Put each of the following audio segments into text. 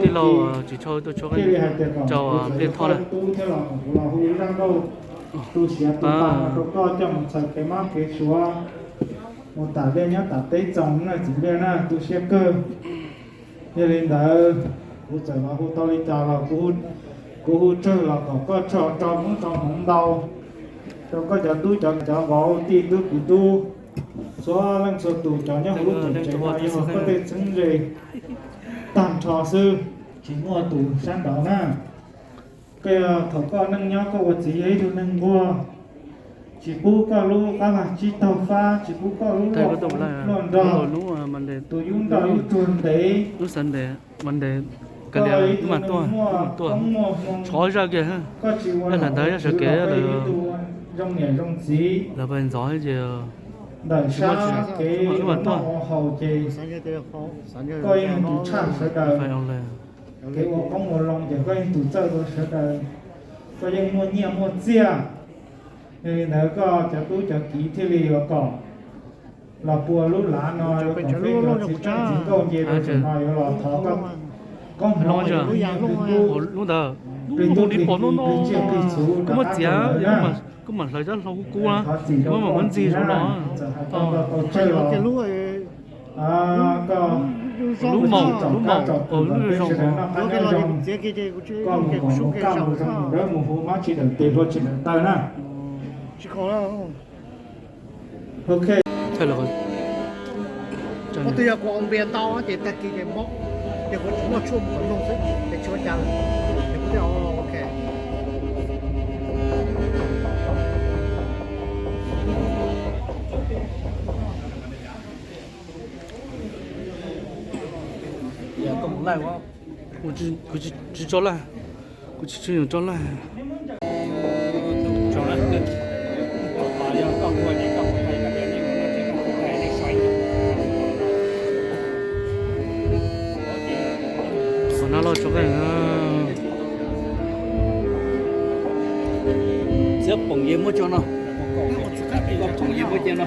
đi lâu chỉ cho cái cho điện thoại này tôi có cho một sợi cái móc cái số một tả bên nhá tả tế trồng là chính bên là tôi xếp cơ cho nên là hút trời mà hút tao đi chào là hút chơi là có cho muốn cho không đau cho có cho gõ ti cứ bị tu số lần số tụ cho nhá hút tuổi trẻ mà nhưng mà có thể chứng gì tạm trò sư chỉ mua tủ sang đó na cái thầu có nâng nhá có vật gì ấy thôi nâng mua chỉ bố có lú các bạn chỉ tàu pha chỉ bố có lú lon đỏ lú mình để tụi chúng ta lú chuồn đấy lú sân để mình để cái này mà to chó ra kìa ha cái lần đấy sẽ kể là rong nhẹ rong xí là bên gió gì đời xa cái nó hậu chế coi như tụi cha sẽ đời cái ô có một lòng để coi như tụi chơi tôi sẽ đời coi như mua nhiều mua chia nên nó có cho tôi cho kỹ thì lì có là bùa lúc lá nó còn phải có chỉ câu gì rồi nói là thọ con nói lúc đó lúc đi bỏ nó có mất giá có mà lời rất lâu cũ á có mà vấn gì trong đó cái lúa có lúa màu lúa rồng có một cam rồng đó một hồ má chỉ được tiền thôi chỉ được tay nè chỉ có là ok thôi rồi我对呀，光边刀的得给人摸，这个我出门弄死，这出家了，这不了 OK。也跟不来我，我只招来，我只用招来。招来，要告过你，告过他一个年龄，我这个不太那帅。我拿了这个这捧也没讲了，这捧也没讲了。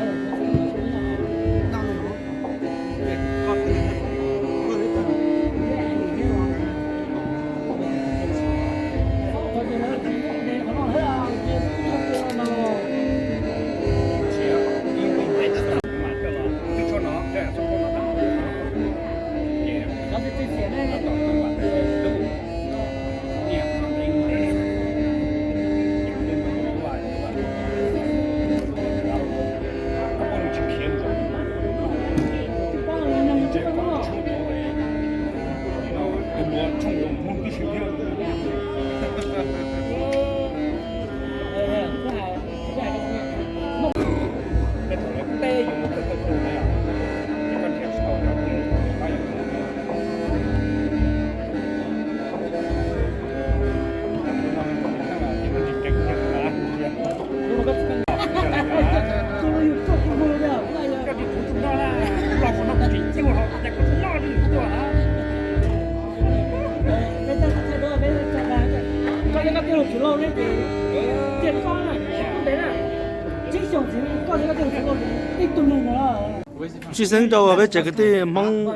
Chị sinh đâu bây giờ cái gì mong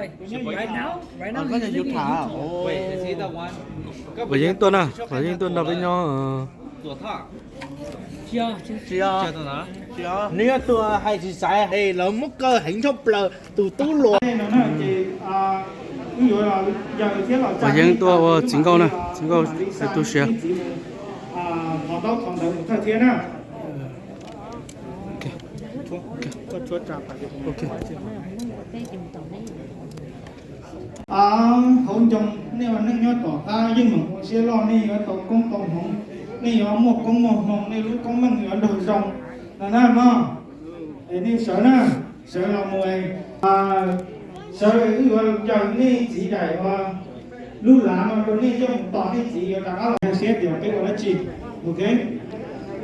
với những tuần à với những tuần nào với nhau nếu tôi hay thì sai hay là mất cơ hình trong bờ từ tú lùa với những tuần chính câu này chính câu phải tu sửa hôn chồng nếu mà nâng nhớ tỏ ta nhưng mà cũng sẽ lo đi ở tổ công tổng hồng này ở một công một hồng này lúc công mang ở đầu rồng là nam mà đi sợ na sợ là mùi sợ cái gọi giờ này chỉ đại và lúc lá mà còn này trong tỏ này chỉ ở đó là sẽ điều cái gọi là chị ok.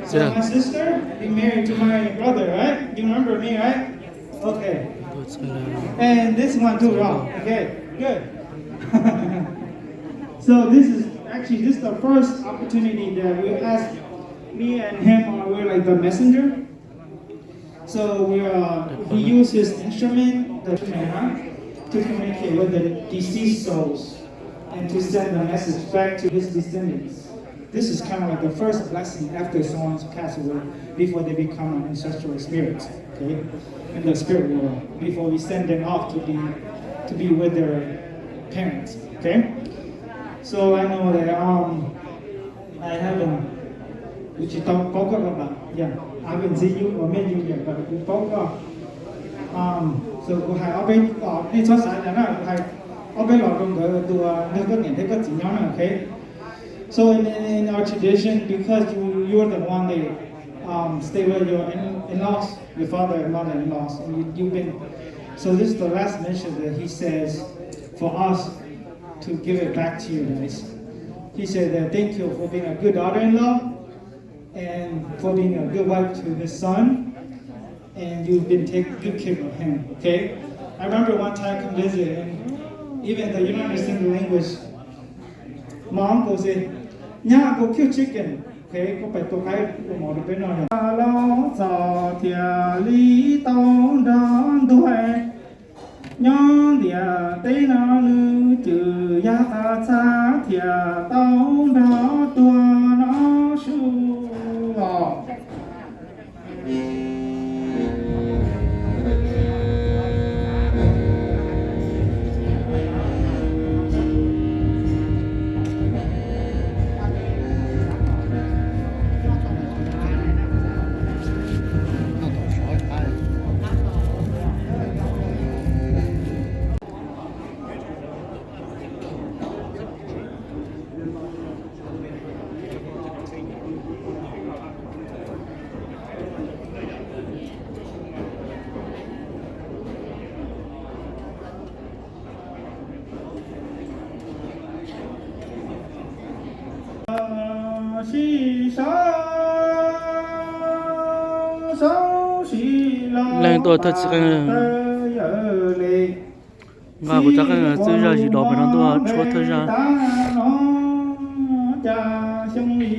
So my sister be married to my brother, right? You remember me, right? Okay. And this one too, right? Okay, good. So this is the first opportunity that we asked me and him. We're like the messenger. So he used his instrument, the to communicate with the deceased souls and to send the message back to his descendants. This is kind of like the first blessing after someone's passed away before they become an ancestral spirit, okay, in the spirit world, before we send them off to be with their parents, okay. So I know that I haven't, which is talk about, yeah, I haven't seen you or met you yet, but we spoke so cô hay ở bên đi cho sáng là hay ở bên lò trong cái đùa nếu có nhìn thấy có chỉ nhau là okay. So in our tradition, because you're the one that stay with your in-laws, your father and mother-in-laws, and you've been. So this is the last mention that he says for us to give it back to you guys. He said that thank you for being a good daughter-in-law and for being a good wife to his son. And you've been taking good care of him, okay? I remember one time I come visit, and even though you don't understand the language, mom goes in, "Nya, go kill chicken." Okay, go phải tôi cái một được bên này. Lo cho thiệt lý tông đón đuôi, nhon địa tây na lư chữ ya ta cha thiệt tông đó tua nó su. Lên tôi thật sự mà của chắc là tôi ra gì đó mà nó tôi chúa thời gian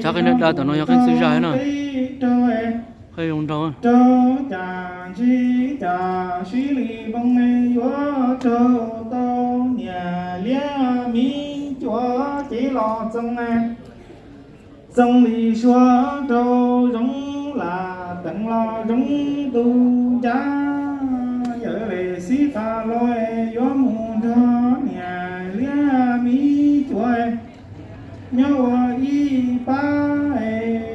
chắc cái này đã tao nói cái sự ra nữa hay用đâu Dòng lý xóa trâu giống là tận lo giống tu cha nhớ lệ sĩ pha lôi gió mùn thơ nhà lia mi chuối nhau y ba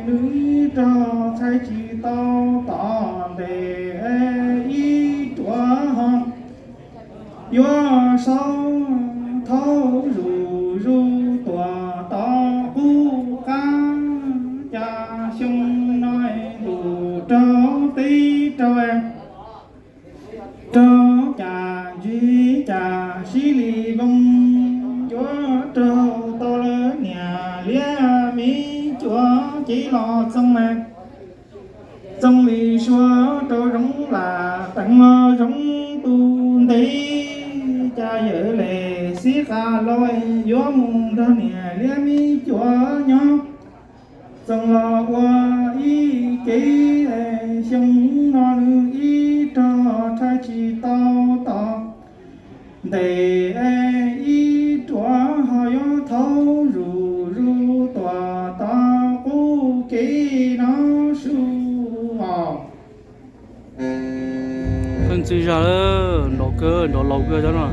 núi cho thay chỉ tao tỏ để y chúa hông gió sâu thâu rù rù tòa tỏ cu ca cha sung nói đủ trâu tí trâu em trâu cha duy cha xí lì bông chúa trâu to lớn nhà lia mi chúa chỉ lo xong em xong lì xóa trâu giống là tặng giống tu tí cha dở lệ xí ca lôi gió mùng đó nhà lia mi chúa nhóc xong lo qua y kỹ xong nó y cho thay chỉ tao tao để y chúa họ gió thấu rù rù tòa ta cố kỹ nó su vào con chỉ ra nó cơ nó lâu cơ cho nó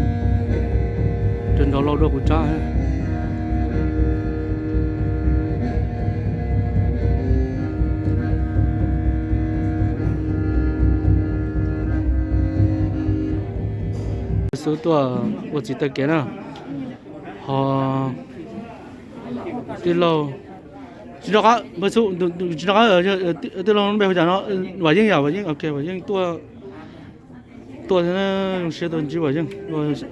trên đó lâu đâu của cha số tuổi của chị ta kia nào họ đi lâu chỉ đó cả một số chỉ đó ở từ lâu bây giờ nó vài những giàu vài những ok vài những tua thế nó sẽ tuần chỉ vài những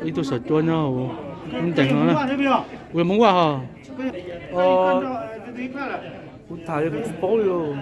ít tua sợi tua nhau không tỉnh nó vừa muốn qua hả thải cái phố rồi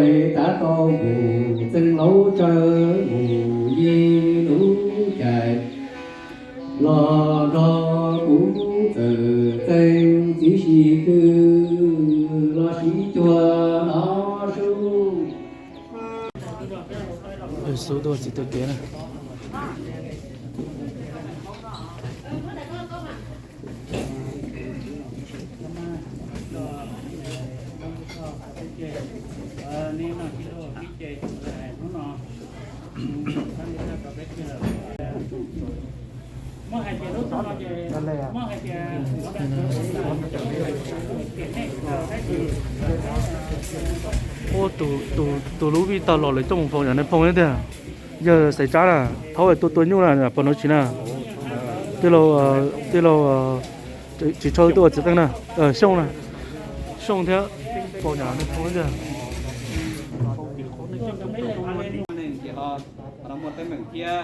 trời ta tô mù dân lâu trời mù di lũ trời lo lo cú từ tên chỉ si cứ lo si chùa nó su số đồ chỉ thực kế này ô tụ lũ bị tao lò lấy trong phòng nhà này phòng ấy thế giờ xảy ra là tháo về tôi nhung là bọn nó chỉ là tiêu lô chỉ cho tôi chỉ tăng nè xong thế phòng nhà này phòng ấy thế nó một cái mảng kia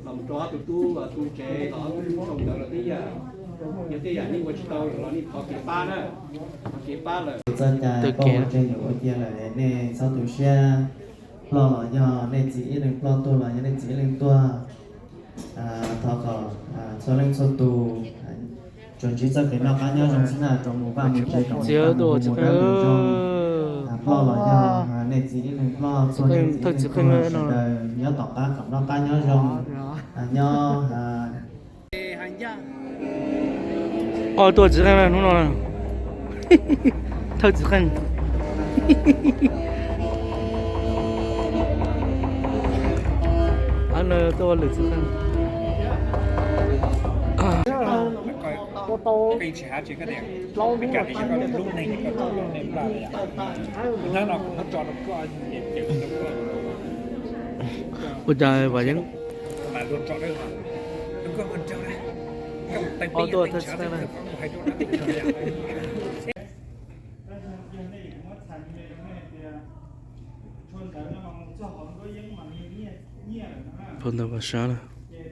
làm cho tu chế nó trồng được tí giờ như tí giờ như một tàu nó đi thọ kỳ ba rồi dân nhà có một trên nhiều kia là nên sau tuổi xe lo là do nên chỉ lên lo tu là nên chỉ lên tua thọ cỏ số lên số tu chuẩn chỉ cho cái nó cá nhau trong sinh là trong một ba một chơi trong chế độ chỉ phải lo là do nên chỉ lên lo số lên chỉ lên nhớ tỏ cá cộng nó cá nhau trong nhau tôi chỉ là nó là thật chỉ cần anh tôi là chỉ cần tô tô cây trà chỉ cái đẹp lâu bên cạnh thì chỉ có lúc này thì có lúc này là vậy nó cho nó có nhiều kiểu nó có bây giờ vậy chứ mà luôn chọn đấy nó có mình trong đây trong tay tôi thật trà sự là hay chỗ đó phần đầu và sáng là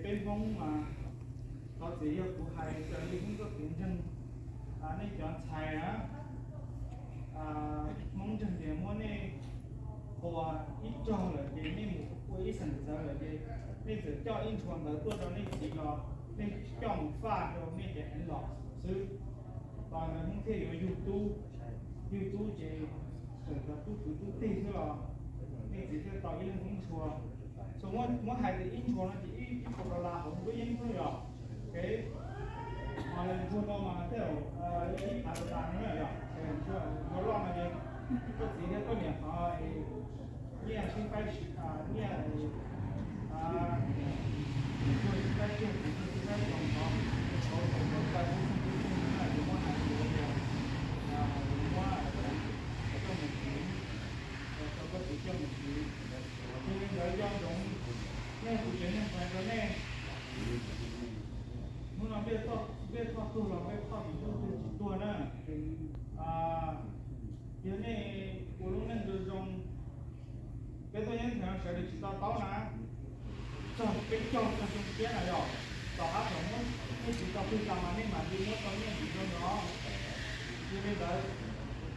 bên mông mà có gì của hai cái cũng có tiền chân nên chọn xài á mông chân thì muốn này của ít cho là cái nên một cái ít sản phẩm là cái nên chỉ cho in chuột là tôi cho nên chỉ là nên chọn pha cho nên cái anh lọ sư và những cái YouTube chỉ là tu tí thôi là nên chỉ là tạo in không chuột số muốn hai cái in chuột nó chỉ ít một là không có in thôi rồi cái mà lên chuột nó mà theo ít hạt đạn nữa rồi nó lo mà cái gì đó có nhiều nhiều sinh phải nhiều phải chịu phải đồng đó số nó phải cũng không là muốn hai cái muốn cho một cái cho có thể cho một cái nhưng mà do giống nên cũng chuyện này phải cái này muốn làm biết to tu là biết to thì tu nữa cái này của lúc nên được dùng cái tôi nhớ thường sẽ được chỉ tao nè cho cái trong cái này rồi tao áp dụng nó chỉ tao khi làm mà nên mà đi nó có những gì đó cho nên là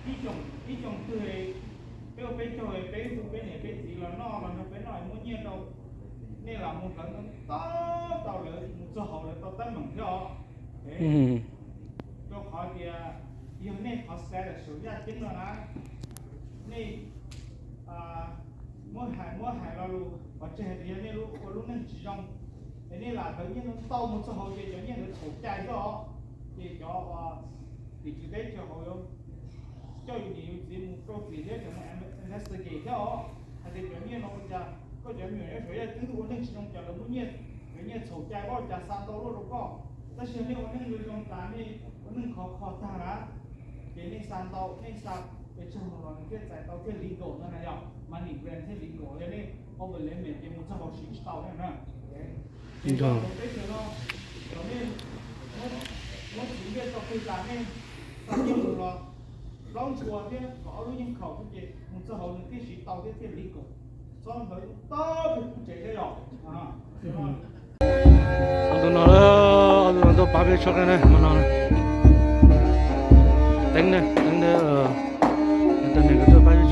ý trong từ cái chơi cái này cái gì là nó phải nói muốn nhiên đâu nên là một lần tao lợi một số hậu là tao tấn bằng theo cho họ thì yêu nên họ sẽ là sử dụng chính là nên mỗi hai là luôn và chơi thì nên lúc nên chỉ trong nên là tự nhiên nó tao một số hậu thì tự nhiên nó sụt chạy đó thì cho thì chỉ để cho họ cho nhiều gì một câu gì thế cho em investigate đó thì tự nhiên nó có chuyện nhiều cái phải thứ của nên chỉ trong cho nó muốn nhiên tự nhiên sụt chạy bao giờ sao đâu luôn có ta xem nếu anh người trong ta này anh khó ta là cái này san tàu này sao cái trong nó cái giải tàu cái lý cổ nó này đâu mà nhìn quen thế lý cổ lên này ông vừa lên miền cái một trăm học sinh tàu này nè cái đó cái nó nên nó chỉ biết cho cái giá này ta nhưng mà long chùa thế có lúc những khẩu cái gì một trăm học cái sĩ tàu cái lý cổ xong rồi to thì cũng chạy thế rồi ông tôi bảo vệ cho cái này mà nó đánh này cái tôi bảo vệ